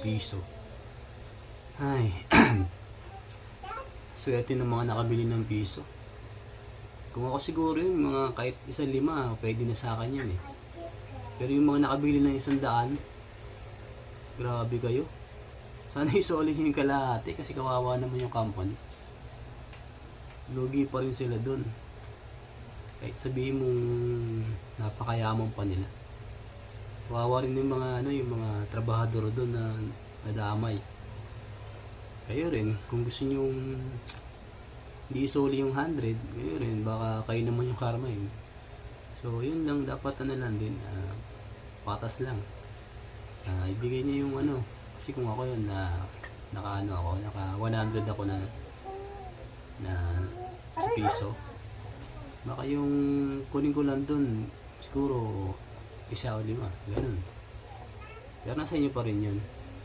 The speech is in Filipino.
piso. Ay, swerte ng mga nakabili ng piso. Kung ako siguro yun, mga kahit 1,500, pwede na sa akin yan eh. Pero yung mga nakabili ng 100, grabe kayo. Sana isoli nyo yung kalahati kasi kawawa naman yung company. Lugi pa rin sila dun. Kahit sabihin mong napakayaman pa nila. Kawawa rin yung mga yung mga trabahador doon na nadamay. Kayo rin, kung gusto nyo hindi isoli yung 100, kayo rin, baka kayo naman yung karma yun. So yun lang, dapat lang din, patas lang. Ibigay niya yung kasi kung ako yun, naka 100 ako na sa piso. Baka yung kunin ko lang dun, siguro 1 o 5, ganun. Pero nasa inyo pa rin yun.